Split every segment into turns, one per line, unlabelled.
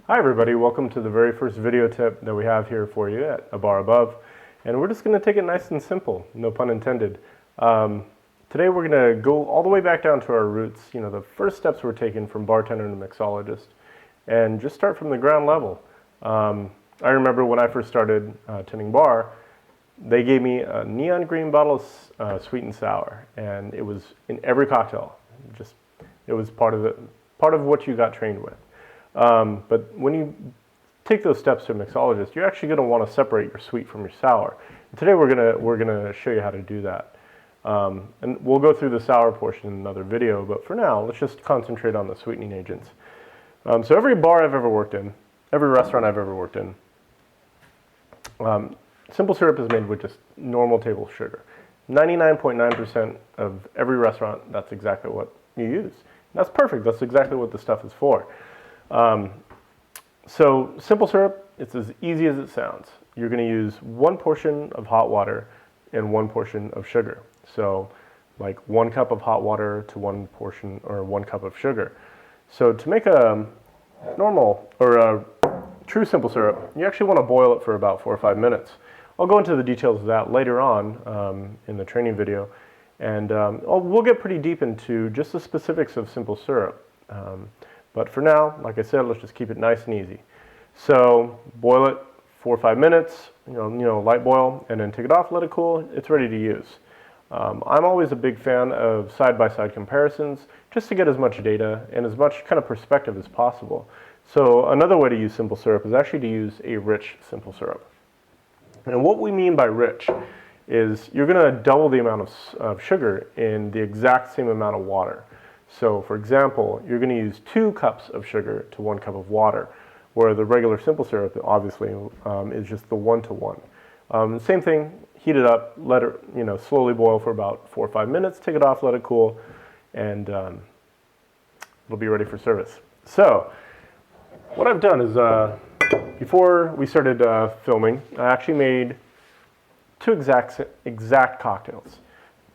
Hi everybody, welcome to the very first video tip that we have here for you at A Bar Above. And we're just going to take it nice and simple, no pun intended. Today we're going to go all the way back down to our roots, the first steps we're taking from bartender to mixologist, and just start from the ground level. I remember when I first started tending bar, they gave me a neon green bottle of sweet and sour, and it was in every cocktail. It was part of what you got trained with. But when you take those steps to a mixologist, you're actually going to want to separate your sweet from your sour. And today we're gonna show you how to do that. And we'll go through the sour portion in another video, but for now, let's just concentrate on the sweetening agents. So every bar I've ever worked in, every restaurant I've ever worked in, simple syrup is made with just normal table sugar. 99.9% of every restaurant, that's exactly what you use. And that's perfect. That's exactly what the stuff is for. So simple syrup, it's as easy as it sounds. You're going to use one portion of hot water and one portion of sugar. So like 1 cup of hot water to 1 portion or 1 cup of sugar. So to make a normal or a true simple syrup, you actually want to boil it for about 4 or 5 minutes. I'll go into the details of that later on in the training video, and we'll get pretty deep into just the specifics of simple syrup. But for now, like I said, let's just keep it nice and easy. So boil it 4 or 5 minutes, light boil, and then take it off, let it cool. It's ready to use. I'm always a big fan of side-by-side comparisons, just to get as much data and as much kind of perspective as possible. So another way to use simple syrup is actually to use a rich simple syrup. And what we mean by rich is you're going to double the amount of sugar in the exact same amount of water. So for example, you're going to use 2 cups of sugar to 1 cup of water, where the regular simple syrup obviously is just the 1-to-1. Same thing, heat it up, let it slowly boil for about 4 or 5 minutes, take it off, let it cool, and it'll be ready for service. So what I've done is before we started filming, I actually made 2 exact cocktails.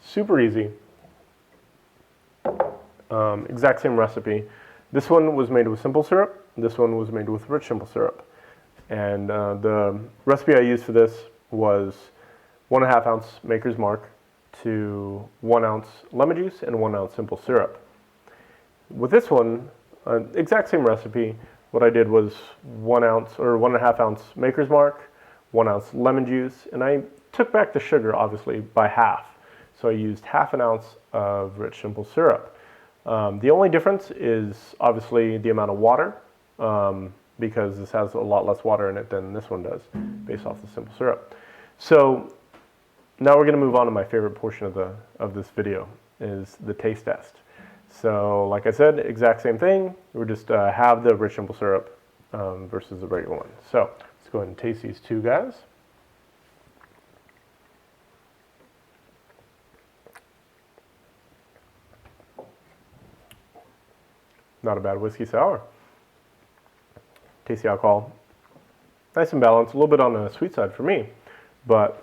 Super easy. Exact same recipe. This one was made with simple syrup. This one was made with rich simple syrup. And the recipe I used for this was 1.5 ounce Maker's Mark to 1 ounce lemon juice and 1 ounce simple syrup. With this one, exact same recipe. What I did was 1 ounce or 1.5 ounce Maker's Mark, 1 ounce lemon juice, and I took back the sugar obviously by half. So I used 1/2 ounce of rich simple syrup. The only difference is obviously the amount of water, because this has a lot less water in it than this one does, based off the simple syrup. So now we're going to move on to my favorite portion of this video, is the taste test. So like I said, exact same thing. We're just have the rich simple syrup versus the regular one. So let's go ahead and taste these 2 guys. Not a bad whiskey sour. Tasty alcohol. Nice and balanced. A little bit on the sweet side for me, but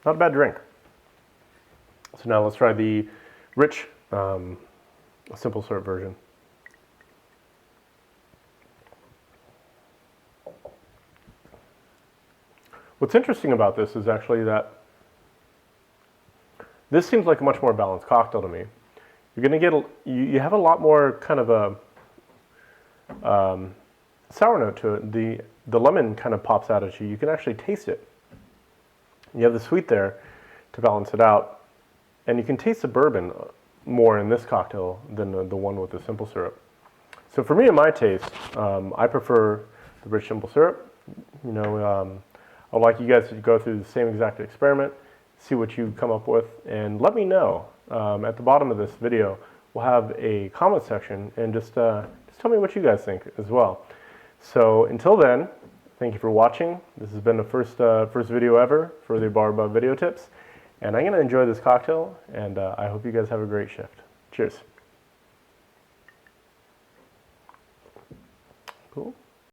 not a bad drink. So now let's try the rich simple syrup version. What's interesting about this is actually that this seems like a much more balanced cocktail to me. You're going to get, you have a lot more kind of a sour note to it. The lemon kind of pops out at you. You can actually taste it. You have the sweet there to balance it out. And you can taste the bourbon more in this cocktail than the one with the simple syrup. So for me and my taste, I prefer the rich simple syrup. I'd like you guys to go through the same exact experiment, see what you come up with, and let me know. At the bottom of this video, we'll have a comment section, and just tell me what you guys think as well. So until then, thank you for watching. This has been the first video ever for the Bar Above video tips, and I'm going to enjoy this cocktail, and I hope you guys have a great shift. Cheers. Cool.